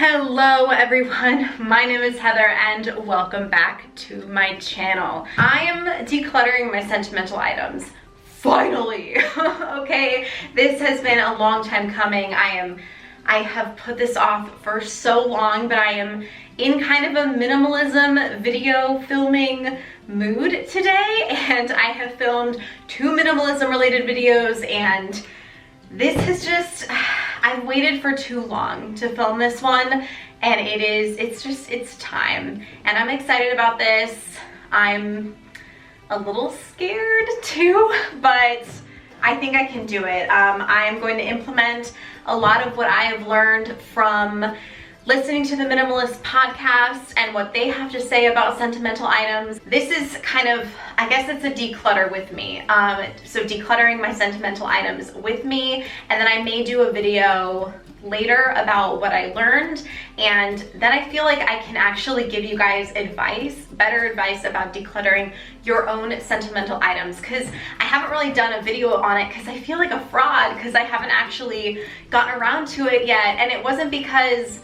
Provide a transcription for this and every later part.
Hello everyone, my name is Heather and welcome back to my channel. I am decluttering my sentimental items. Finally! Okay, this has been a long time coming. I have put this off for so long, but I am in kind of a minimalism video filming mood today, and I have filmed 2 minimalism related videos, and this has just, I've waited for too long to film this one, and it's time. And I'm excited about this. I'm a little scared too, but I think I can do it. I am going to implement a lot of what I have learned from listening to the Minimalist podcast and what they have to say about sentimental items. This is kind of, I guess it's a declutter with me. So decluttering my sentimental items with me, and then I may do a video later about what I learned, and then I feel like I can actually give you guys advice, better advice about decluttering your own sentimental items, because I haven't really done a video on it because I feel like a fraud because I haven't actually gotten around to it yet, and it wasn't because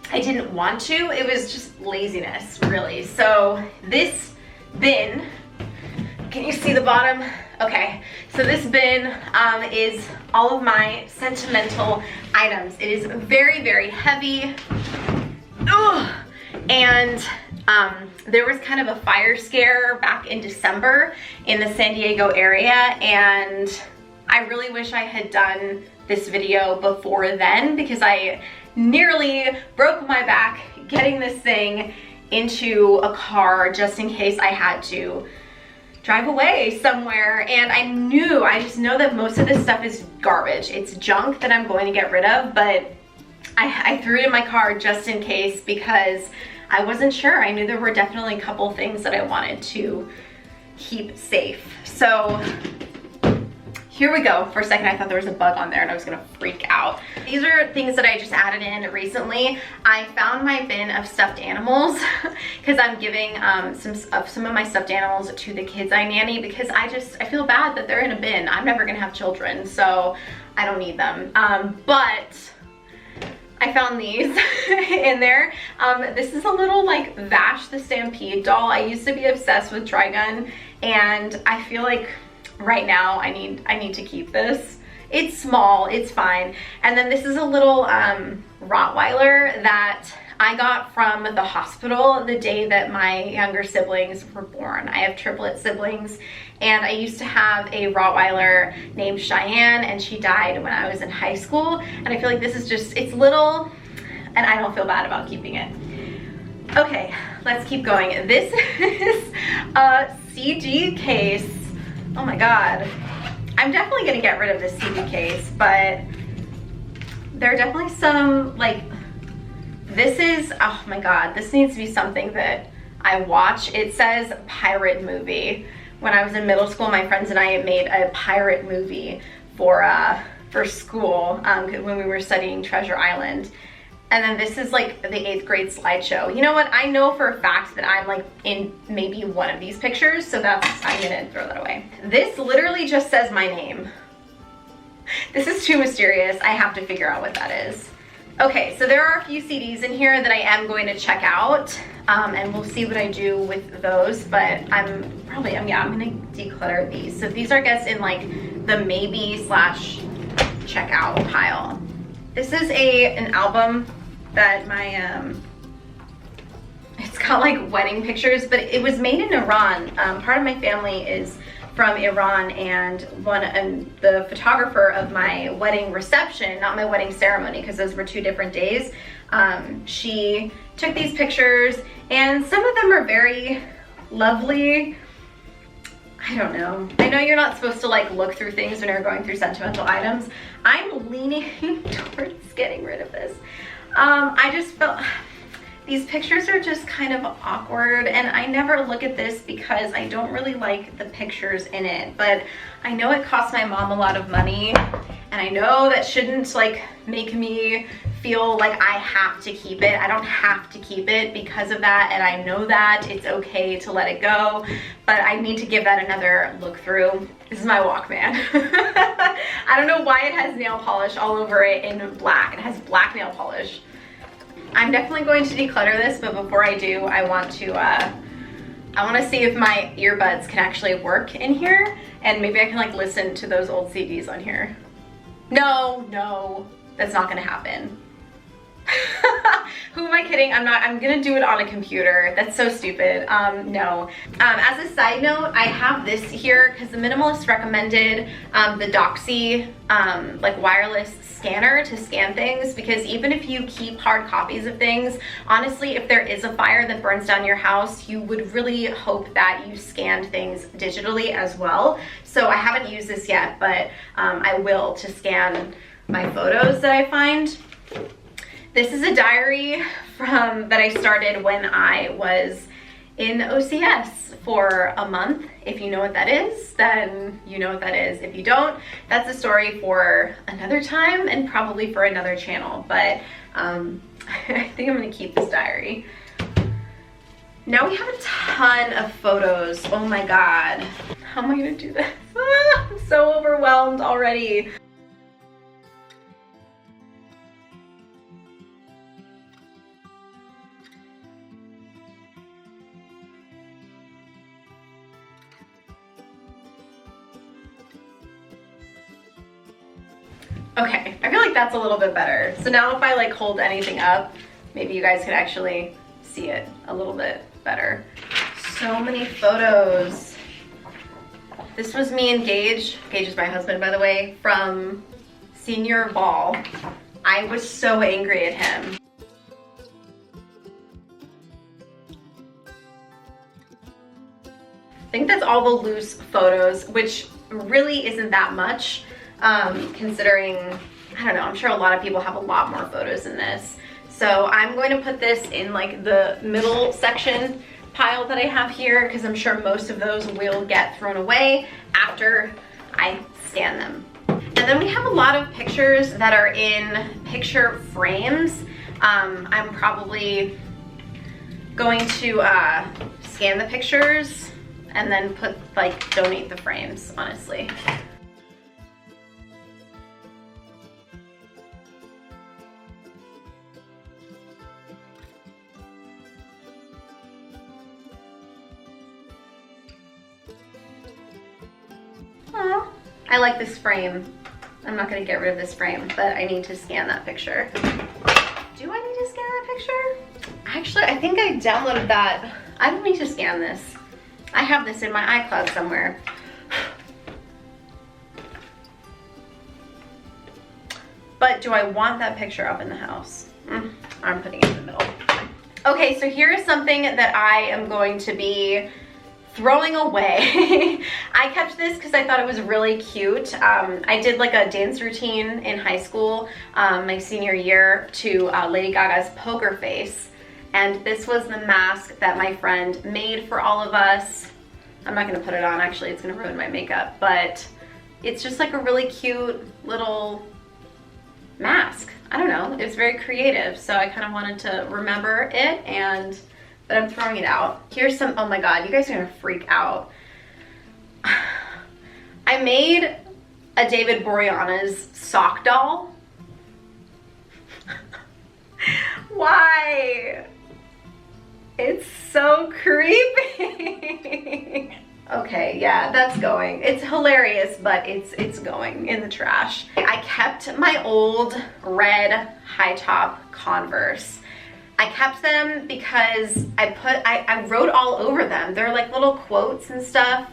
I didn't want to, it was just laziness, really. So this bin, can you see the bottom? Okay, so this bin is all of my sentimental items. It is very, very heavy. Ugh. And there was kind of a fire scare back in December in the San Diego area, and I really wish I had done this video before then, because I nearly broke my back getting this thing into a car just in case I had to drive away somewhere. And I just know that most of this stuff is garbage. It's junk that I'm going to get rid of, but I threw it in my car just in case because I wasn't sure. I knew there were definitely a couple things that I wanted to keep safe. So here we go. For a second I thought there was a bug on there and I was gonna freak out. These are things that I just added in recently. I found my bin of stuffed animals because I'm giving some of my stuffed animals to the kids I nanny, because I feel bad that they're in a bin. I'm never gonna have children, so I don't need them. But I found these in there. This is a little like Vash the Stampede doll. I used to be obsessed with Trigun, and I feel like right now I need to keep this. It's small, it's fine. And then this is a little Rottweiler that I got from the hospital the day that my younger siblings were born. I have triplet siblings, and I used to have a Rottweiler named Cheyenne, and she died when I was in high school. And I feel like this is just, it's little, and I don't feel bad about keeping it. Okay, let's keep going. This is a CD case. Oh my God. I'm definitely gonna get rid of this CD case, but there are definitely some, like, this is, oh my God, this needs to be something that I watch. It says pirate movie. When I was in middle school, my friends and I made a pirate movie for school when we were studying Treasure Island. And then this is like the 8th grade slideshow. You know what? I know for a fact that I'm like in maybe one of these pictures, so I'm gonna throw that away. This literally just says my name. This is too mysterious. I have to figure out what that is. Okay, so there are a few CDs in here that I am going to check out, and we'll see what I do with those, but I'm gonna declutter these. So these are, I guess, in like the maybe / check out pile. This is an album that it's got like wedding pictures, but it was made in Iran. Part of my family is from Iran, and the photographer of my wedding reception, not my wedding ceremony, because those were 2 different days, she took these pictures, and some of them are very lovely. I don't know. I know you're not supposed to like look through things when you're going through sentimental items. I'm leaning towards getting rid of this. I just felt these pictures are just kind of awkward, and I never look at this because I don't really like the pictures in it, but I know it cost my mom a lot of money, and I know that shouldn't like make me feel like I have to keep it. I don't have to keep it because of that, and I know that it's okay to let it go, but I need to give that another look through. This is my Walkman. I don't know why it has nail polish all over it in black. It has black nail polish. I'm definitely going to declutter this, but before I do, I want to see if my earbuds can actually work in here, and maybe I can like listen to those old CDs on here. No, that's not gonna happen. Who am I kidding? I'm gonna do it on a computer. That's so stupid. No. As a side note, I have this here because the minimalist recommended the Doxy like wireless scanner to scan things, because even if you keep hard copies of things, honestly, if there is a fire that burns down your house, you would really hope that you scanned things digitally as well. So I haven't used this yet, but I will, to scan my photos that I find. This is a diary that I started when I was in OCS for a month. If you know what that is, then you know what that is. If you don't, that's a story for another time and probably for another channel. But I think I'm gonna keep this diary. Now we have a ton of photos. Oh my God. How am I gonna do this? I'm so overwhelmed already. Okay, I feel like that's a little bit better. So now if I like hold anything up, maybe you guys could actually see it a little bit better. So many photos. This was me and Gage. Gage is my husband, by the way, from senior ball. I was so angry at him. I think that's all the loose photos, which really isn't that much. Considering, I don't know, I'm sure a lot of people have a lot more photos than this. So I'm going to put this in like the middle section pile that I have here, because I'm sure most of those will get thrown away after I scan them. And then we have a lot of pictures that are in picture frames. I'm probably going to scan the pictures and then donate the frames, honestly. I like this frame. I'm not gonna get rid of this frame, but I need to scan that picture. Do I need to scan that picture? Actually, I think I downloaded that. I don't need to scan this. I have this in my iCloud somewhere. But do I want that picture up in the house? I'm putting it in the middle. Okay, so here is something that I am going to be throwing away. I kept this because I thought it was really cute. I did like a dance routine in high school, my senior year, to Lady Gaga's Poker Face. And this was the mask that my friend made for all of us. I'm not gonna put it on, actually, it's gonna ruin my makeup, but it's just like a really cute little mask. I don't know, it's very creative, so I kind of wanted to remember it, but I'm throwing it out. Here's some, oh my God, you guys are gonna freak out. I made a David Boreanaz's sock doll. Why? It's so creepy. Okay, yeah, that's going. It's hilarious, but it's going in the trash. I kept my old red high top Converse. I kept them because I wrote all over them. They're like little quotes and stuff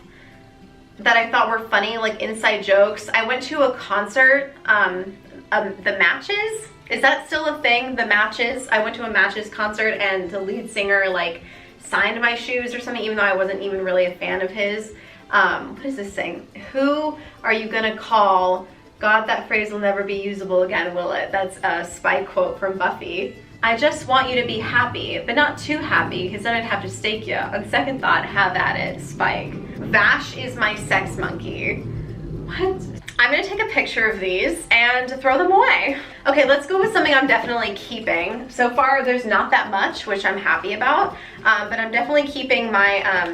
that I thought were funny, like inside jokes. I went to a concert, the Matches. Is that still a thing, the Matches? I went to a Matches concert and the lead singer like signed my shoes or something, even though I wasn't even really a fan of his. What is this saying? Who are you gonna call? God, that phrase will never be usable again, will it? That's a Spike quote from Buffy. I just want you to be happy, but not too happy, because then I'd have to stake you. On second thought, have at it, Spike. Vash is my sex monkey. What? I'm gonna take a picture of these and throw them away. Okay, let's go with something I'm definitely keeping. So far, there's not that much, which I'm happy about, but I'm definitely keeping my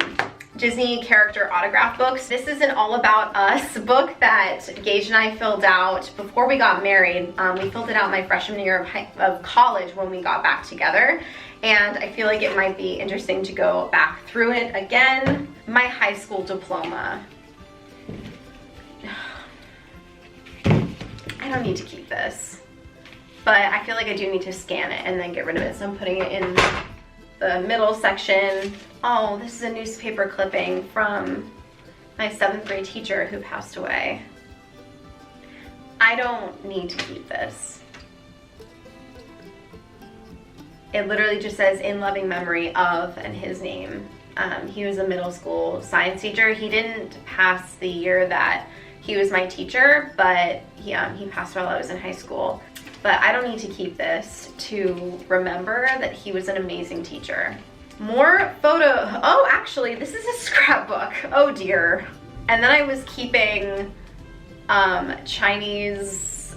Disney character autograph books. This is an All About Us book that Gage and I filled out before we got married. We filled it out my freshman year of college when we got back together. And I feel like it might be interesting to go back through it again. My high school diploma. I don't need to keep this, but I feel like I do need to scan it and then get rid of it. So I'm putting it in the middle section. Oh, this is a newspaper clipping from my 7th grade teacher who passed away. I don't need to keep this. It literally just says, in loving memory of, and his name. He was a middle school science teacher. He didn't pass the year that he was my teacher, but he passed while I was in high school. But I don't need to keep this to remember that he was an amazing teacher. More photo, oh, actually, this is a scrapbook. Oh dear. And then I was keeping Chinese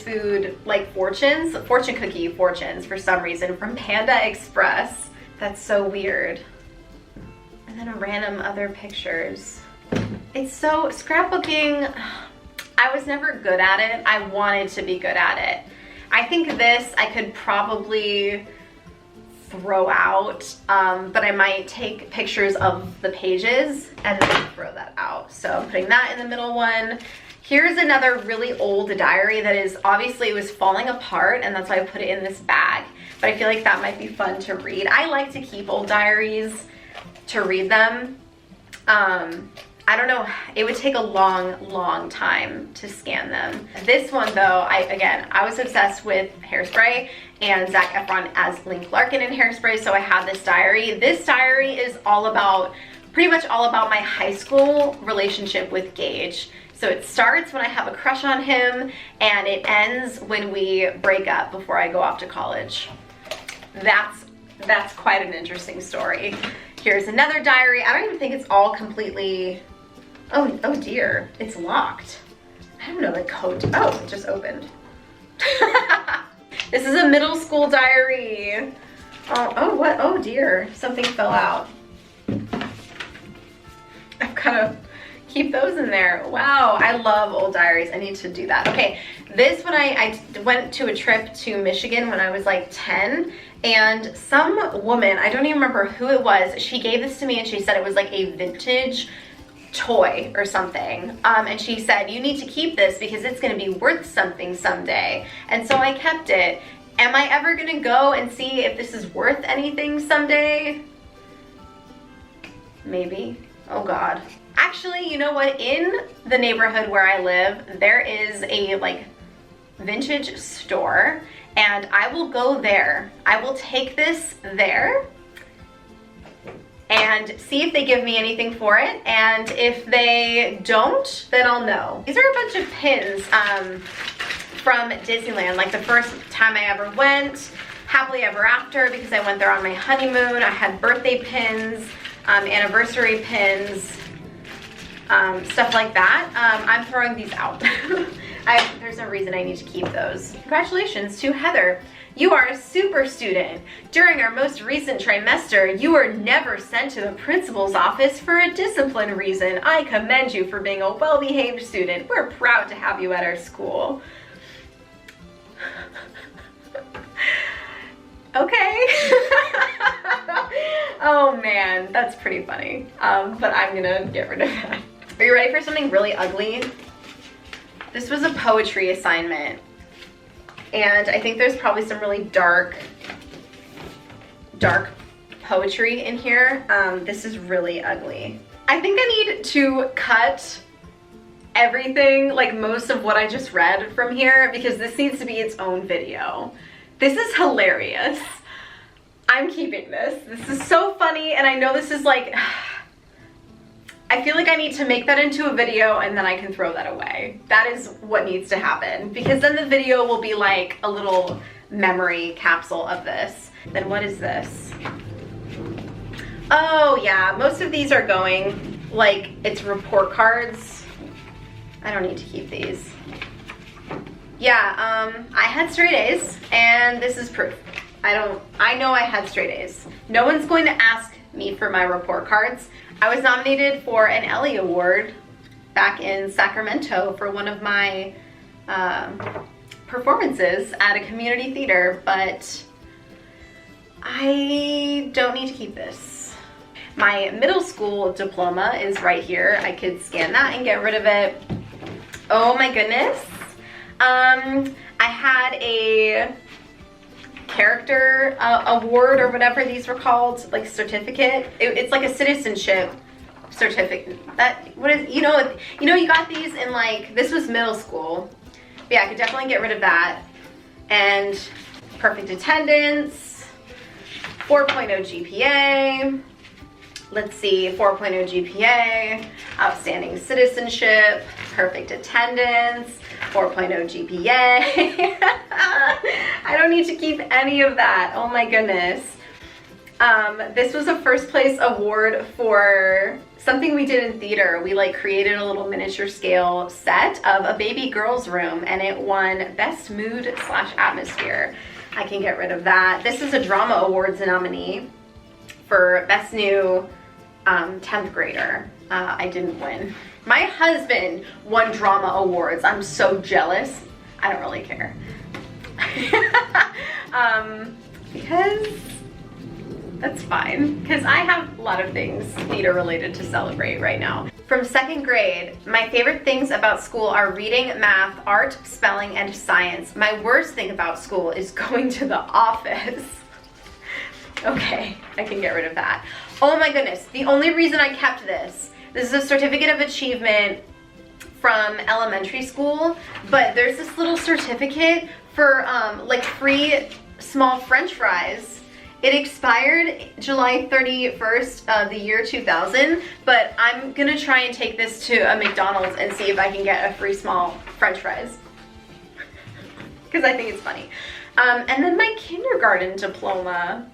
food, like fortune cookie fortunes for some reason from Panda Express. That's so weird. And then random other pictures. It's so, scrapbooking, I was never good at it. I wanted to be good at it. I think this I could probably throw out, but I might take pictures of the pages and then throw that out. So I'm putting that in the middle one. Here's another really old diary that is, obviously it was falling apart, and that's why I put it in this bag. But I feel like that might be fun to read. I like to keep old diaries to read them. I don't know, it would take a long time to scan them. This one though, I was obsessed with Hairspray and Zac Efron as Link Larkin in Hairspray, so I had this diary. This diary is pretty much all about my high school relationship with Gage. So it starts when I have a crush on him, and it ends when we break up before I go off to college. That's quite an interesting story. Here's another diary. I don't even think it's all completely, oh dear, it's locked. I don't know the code. Oh, it just opened. This is a middle school diary. What? Oh dear, something fell out. I've got to keep those in there. Wow, I love old diaries. I need to do that. Okay, this one I went to a trip to Michigan when I was like 10, and some woman, I don't even remember who it was, she gave this to me and she said it was like a vintage toy or something, and she said, you need to keep this because it's going to be worth something someday. And so I kept it. Am I ever going to go and see if this is worth anything someday? Maybe. Oh God. Actually, you know what? In the neighborhood where I live, there is a like vintage store, and I will go there. I will take this there and see if they give me anything for it, and if they don't, then I'll know. These are a bunch of pins from Disneyland, like the first time I ever went, happily ever after, because I went there on my honeymoon. I had birthday pins, anniversary pins, stuff like that. I'm throwing these out. There's no reason I need to keep those. Congratulations to Heather. You are a super student. During our most recent trimester, you were never sent to the principal's office for a discipline reason. I commend you for being a well-behaved student. We're proud to have you at our school. Okay. Oh man, that's pretty funny. But I'm gonna get rid of that. Are you ready for something really ugly? This was a poetry assignment, and I think there's probably some really dark poetry in here. This is really ugly. I think I need to cut everything, like most of what I just read from here, because this needs to be its own video. This is hilarious. I'm keeping this. This is so funny, and I know this is like, I feel like I need to make that into a video and then I can throw that away. That is what needs to happen, because then the video will be like a little memory capsule of this. Then what is this? Oh yeah, most of these are going, like, it's report cards. I don't need to keep these. Yeah, I had straight A's, and this is proof. I know I had straight A's. No one's going to ask me for my report cards. I was nominated for an Ellie Award back in Sacramento for one of my performances at a community theater, but I don't need to keep this. My middle school diploma is right here. I could scan that and get rid of it. Oh my goodness. I had a character award or whatever these were called, like certificate. It's like a citizenship certificate. You got these in like, this was middle school. But yeah, I could definitely get rid of that. And perfect attendance, 4.0 GPA. Let's see, 4.0 GPA, outstanding citizenship, perfect attendance, 4.0 GPA. I don't need to keep any of that. Oh my goodness. This was a first place award for something we did in theater. We like created a little miniature scale set of a baby girl's room, and it won best mood / atmosphere. I can get rid of that. This is a drama awards nominee for best new 10th grader. I didn't win. My husband won drama awards. I'm so jealous. I don't really care. Because that's fine, because I have a lot of things theater related to celebrate right now. From 2nd grade, my favorite things about school are reading, math, art, spelling, and science. My worst thing about school is going to the office. Okay, I can get rid of that. Oh my goodness, the only reason I kept this is a certificate of achievement from elementary school, but there's this little certificate for like free small French fries. It expired July 31st of the year 2000, but I'm gonna try and take this to a McDonald's and see if I can get a free small French fries. Because I think it's funny. And then my kindergarten diploma.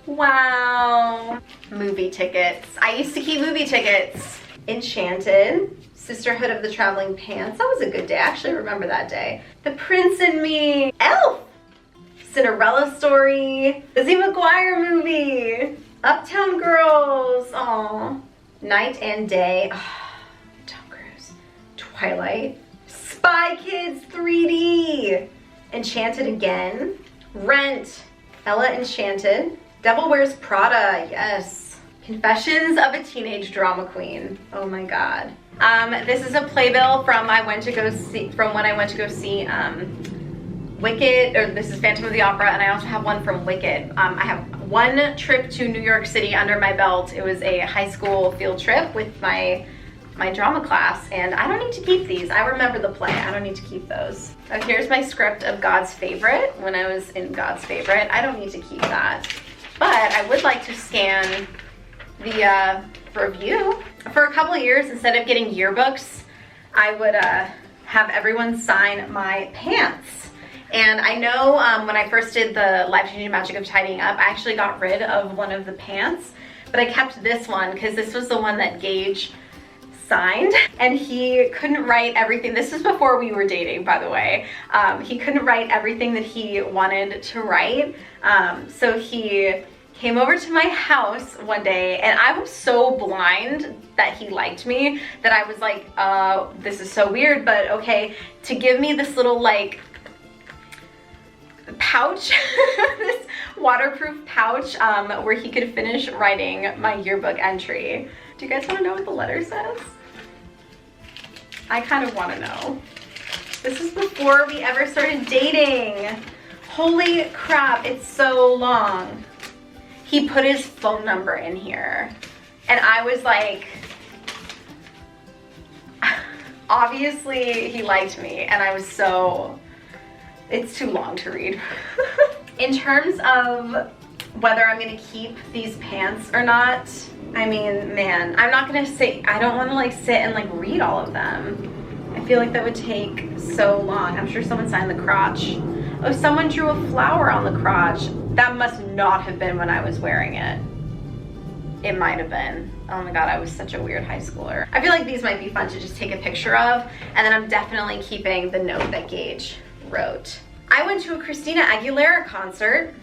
Wow. Movie tickets. I used to keep movie tickets. Enchanted. Sisterhood of the Traveling Pants. That was a good day. I actually remember that day. The Prince and Me. Elf. Cinderella Story. Lizzie McGuire movie. Uptown Girls. Aww. Night and Day. Oh, Tom Cruise. Twilight. Spy Kids 3D. Enchanted Again. Rent. Ella Enchanted. Devil Wears Prada, yes. Confessions of a Teenage Drama Queen. Oh my god. This is a playbill from when I went to go see Wicked, or this is Phantom of the Opera, and I also have one from Wicked. I have one trip to New York City under my belt. It was a high school field trip with my drama class, and I don't need to keep these. I remember the play. I don't need to keep those. Here's my script of God's Favorite when I was in God's Favorite. I don't need to keep that. But I would like to scan the review. For a couple of years, instead of getting yearbooks, I would have everyone sign my pants. And I know when I first did the life-changing magic of tidying up, I actually got rid of one of the pants, but I kept this one because this was the one that Gage signed, and he couldn't write everything. This is before we were dating, by the way. He couldn't write everything that he wanted to write, so he came over to my house one day, and I was so blind that he liked me that I was like, this is so weird, but okay, to give me this little like pouch, this waterproof pouch where he could finish writing my yearbook entry. Do you guys want to know what the letter says? I kind of want to know. This is before we ever started dating. Holy crap, it's so long. He put his phone number in here, and I was like, obviously he liked me, and I was so, it's too long to read. In terms of whether I'm gonna keep these pants or not, I mean, man, I'm not gonna sit, I don't wanna like sit and like read all of them. I feel like that would take so long. I'm sure someone signed the crotch. Oh, someone drew a flower on the crotch. That must not have been when I was wearing it. It might have been. Oh my god, I was such a weird high schooler. I feel like these might be fun to just take a picture of, and then I'm definitely keeping the note that Gage wrote. I went to a Christina Aguilera concert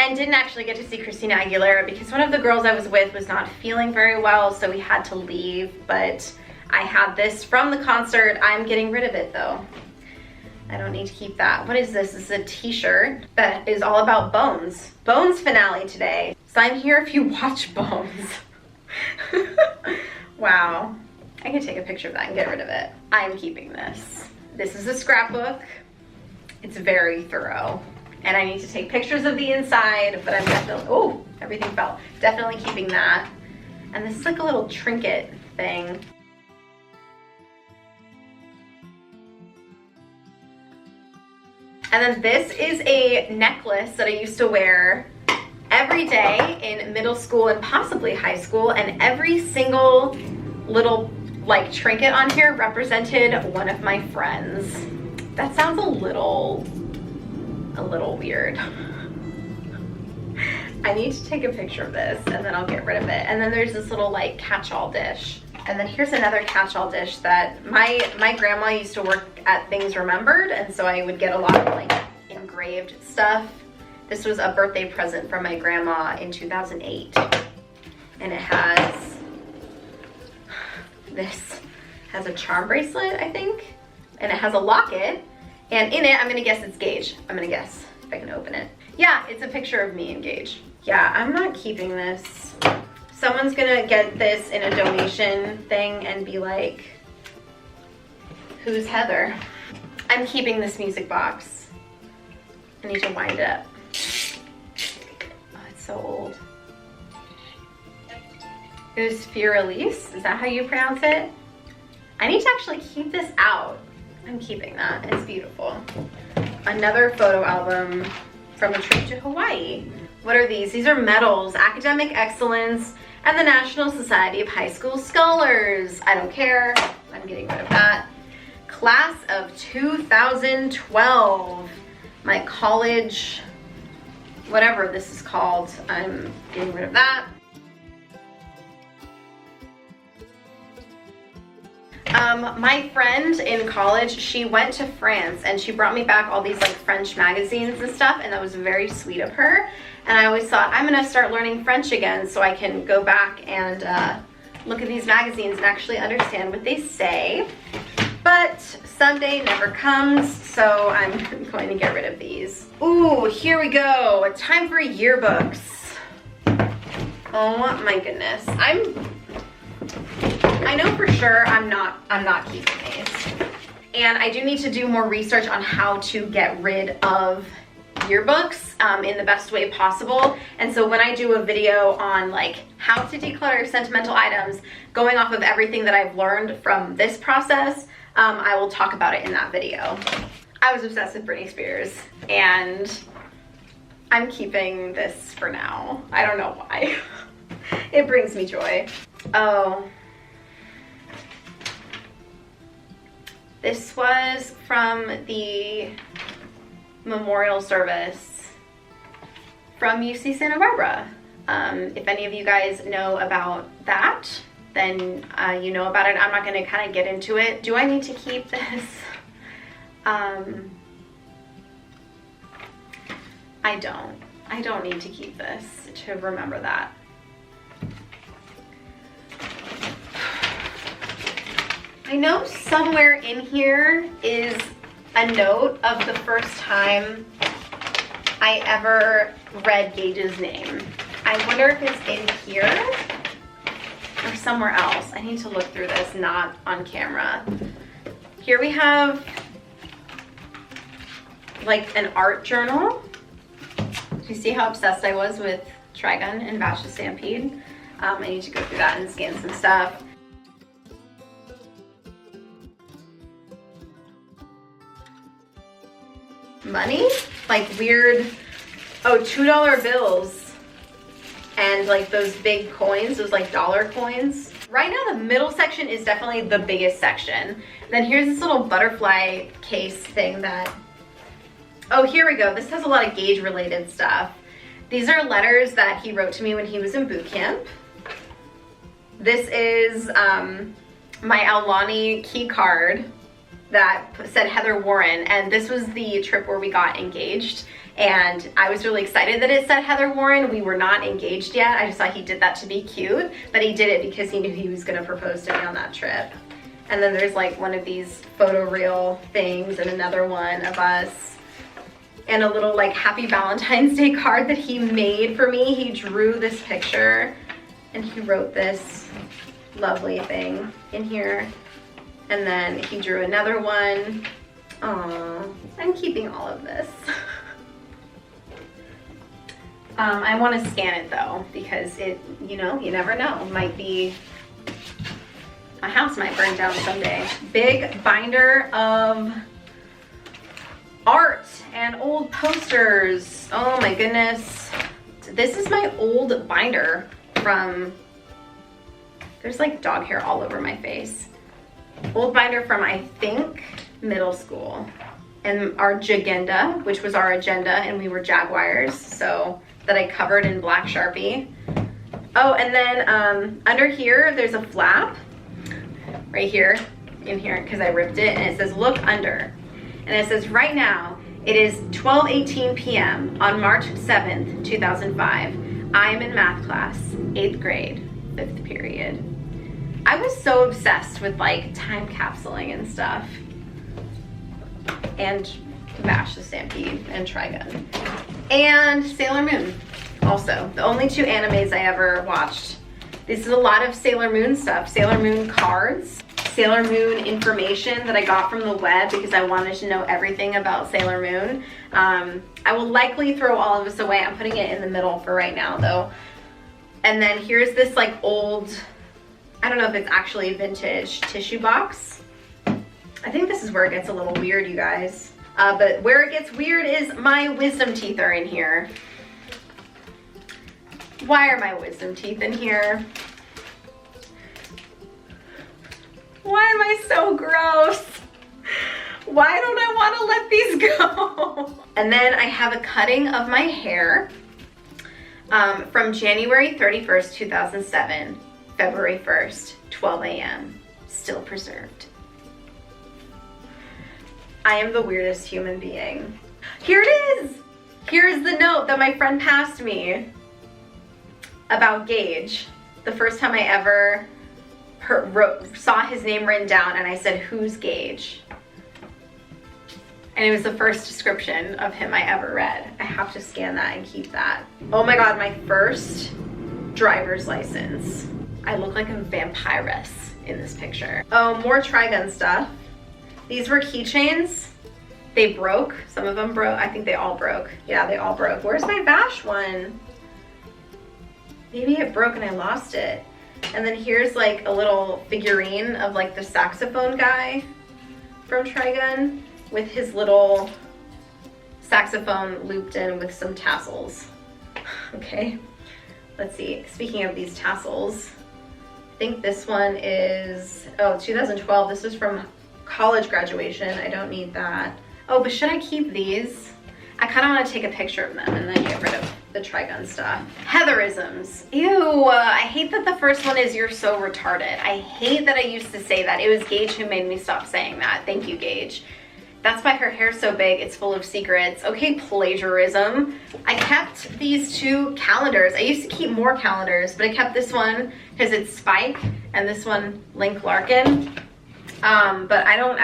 and didn't actually get to see Christina Aguilera because one of the girls I was with was not feeling very well, so we had to leave. But I had this from the concert. I'm getting rid of it though. I don't need to keep that. What is this? This is a t-shirt that is all about Bones. Bones finale today. So I'm here if you watch Bones. Wow. I can take a picture of that and get rid of it. I'm keeping this. This is a scrapbook. It's very thorough. And I need to take pictures of the inside, but I'm definitely, oh, everything fell. Definitely keeping that. And this is like a little trinket thing. And then this is a necklace that I used to wear every day in middle school and possibly high school, and every single little like trinket on here represented one of my friends. That sounds a little weird. I need to take a picture of this and then I'll get rid of it. And then there's this little like catch-all dish. And then here's another catch-all dish that my grandma used to work at Things Remembered, and so I would get a lot of like engraved stuff. This was a birthday present from my grandma in 2008. And it has, this has a charm bracelet, I think. And it has a locket. And in it, I'm gonna guess it's Gage. I'm gonna guess if I can open it. Yeah, it's a picture of me and Gage. Yeah, I'm not keeping this. Someone's gonna get this in a donation thing and be like, who's Heather? I'm keeping this music box. I need to wind it up. Oh, it's so old. It was Fiorelise, is that how you pronounce it? I need to actually keep this out. I'm keeping that, it's beautiful. Another photo album from a trip to Hawaii. What are these? These are medals, Academic Excellence, and the National Society of High School Scholars. I don't care, I'm getting rid of that. Class of 2012. My college, whatever this is called, I'm getting rid of that. My friend in college, she went to France and she brought me back all these like French magazines and stuff, and that was very sweet of her. And I always thought, I'm gonna start learning French again so I can go back and look at these magazines and actually understand what they say. But someday never comes, so I'm going to get rid of these. Ooh, here we go. Time for yearbooks. Oh my goodness. I know for sure I'm not keeping these. And I do need to do more research on how to get rid of yearbooks in the best way possible. And so when I do a video on like how to declutter sentimental items, going off of everything that I've learned from this process, I will talk about it in that video. I was obsessed with Britney Spears and I'm keeping this for now. I don't know why. It brings me joy. Oh. This was from the memorial service from UC Santa Barbara. If any of you guys know about that, then you know about it. I'm not gonna kind of get into it. Do I need to keep this? I don't need to keep this to remember that. I know somewhere in here is a note of the first time I ever read Gage's name. I wonder if it's in here or somewhere else. I need to look through this, not on camera. Here we have like an art journal. Do you see how obsessed I was with Trigun and Bash the Stampede? I need to go through that and scan some stuff. Money, like weird, oh, $2 bills and like those big coins, those like dollar coins. Right now the middle section is definitely the biggest section. Then here's this little butterfly case thing that, oh, here we go. This has a lot of Gage related stuff. These are letters that he wrote to me when he was in boot camp. This is my Aulani key card that said Heather Warren, and this was the trip where we got engaged. and I was really excited that it said Heather Warren. We were not engaged yet. I just thought he did that to be cute, but he did it because he knew he was gonna propose to me on that trip. And then there's like one of these photo reel things and another one of us, and a little like happy Valentine's Day card that he made for me. He drew this picture and he wrote this lovely thing in here. And then he drew another one. Aww, I'm keeping all of this. I want to scan it though, because it, you know, you never know. Might be, my house might burn down someday. Big binder of art and old posters. Oh my goodness. This is my old binder from, there's like dog hair all over my face. Old binder from, I think, middle school. And our Jagenda, which was our agenda, and we were Jaguars, so that I covered in black Sharpie. Oh, and then under here, there's a flap right here, in here, because I ripped it, and it says, look under. And it says, right now, it is 12:18 p.m. on March 7th, 2005. I am in math class, 8th grade, 5th period. I was so obsessed with like time capsuling and stuff. And Vash the Stampede and Trigun. And Sailor Moon also. The only two animes I ever watched. This is a lot of Sailor Moon stuff. Sailor Moon cards, Sailor Moon information that I got from the web because I wanted to know everything about Sailor Moon. I will likely throw all of this away. I'm putting it in the middle for right now though. And then here's this like old, I don't know if it's actually vintage tissue box. I think this is where it gets a little weird, you guys. But where it gets weird is my wisdom teeth are in here. Why are my wisdom teeth in here? Why am I so gross? Why don't I want to let these go? And then I have a cutting of my hair from January 31st, 2007. February 1st, 12 a.m. Still preserved. I am the weirdest human being. Here it is! Here's the note that my friend passed me about Gage. The first time I ever saw his name written down, and I said, who's Gage? And it was the first description of him I ever read. I have to scan that and keep that. Oh my God, my first driver's license. I look like a vampiress in this picture. Oh, more Trigun stuff. These were keychains. They broke. Some of them broke. I think they all broke. Yeah, they all broke. Where's my Vash one? Maybe it broke and I lost it. And then here's like a little figurine of like the saxophone guy from Trigun with his little saxophone looped in with some tassels. Okay, let's see. Speaking of these tassels, I think this one is, oh, 2012. This was from college graduation. I don't need that. Oh, but should I keep these? I kind of want to take a picture of them and then get rid of the Trigun stuff. Heatherisms. Ew, I hate that the first one is you're so retarded. I hate that I used to say that. It was Gage who made me stop saying that. Thank you, Gage. That's why her hair's so big, it's full of secrets. Okay, plagiarism. I kept these two calendars. I used to keep more calendars, but I kept this one because it's Spike and this one Link Larkin. But I don't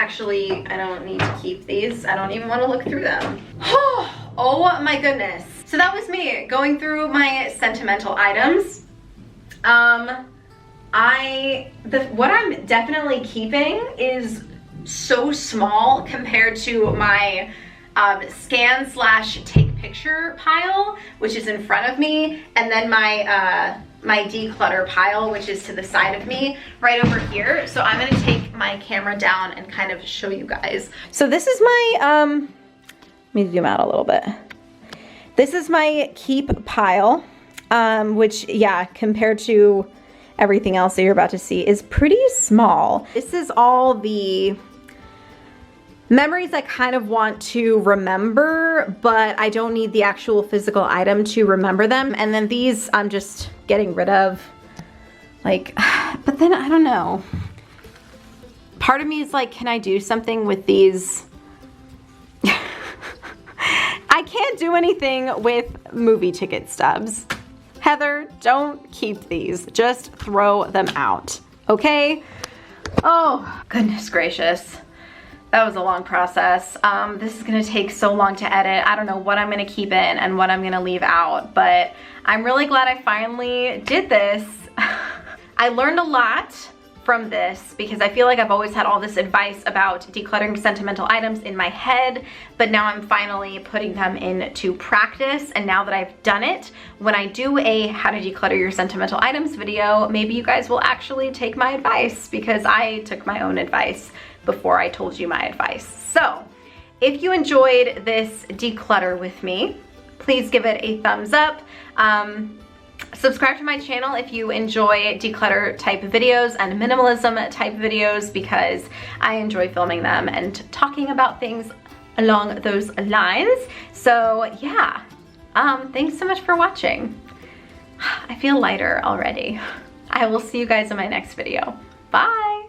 need to keep these. I don't even want to look through them. Oh my goodness. So that was me going through my sentimental items. What I'm definitely keeping is so small compared to my scan / take picture pile, which is in front of me, and then my my declutter pile, which is to the side of me right over here. So I'm gonna take my camera down and kind of show you guys. So this is my, let me zoom out a little bit. This is my keep pile, which, yeah, compared to everything else that you're about to see is pretty small. This is all the memories I kind of want to remember, but I don't need the actual physical item to remember them. And then these I'm just getting rid of, like, but then I don't know. Part of me is like, can I do something with these? I can't do anything with movie ticket stubs. Heather, don't keep these. Just throw them out, okay? Oh, goodness gracious. That was a long process. This is gonna take so long to edit. I don't know what I'm gonna keep in and what I'm gonna leave out, but I'm really glad I finally did this. I learned a lot from this because I feel like I've always had all this advice about decluttering sentimental items in my head, but now I'm finally putting them into practice. And now that I've done it, when I do a how to declutter your sentimental items video, maybe you guys will actually take my advice, because I took my own advice before I told you my advice. So if you enjoyed this declutter with me, please give it a thumbs up. Subscribe to my channel if you enjoy declutter type videos and minimalism type videos, because I enjoy filming them and talking about things along those lines. So yeah, thanks so much for watching. I feel lighter already. I will see you guys in my next video. Bye.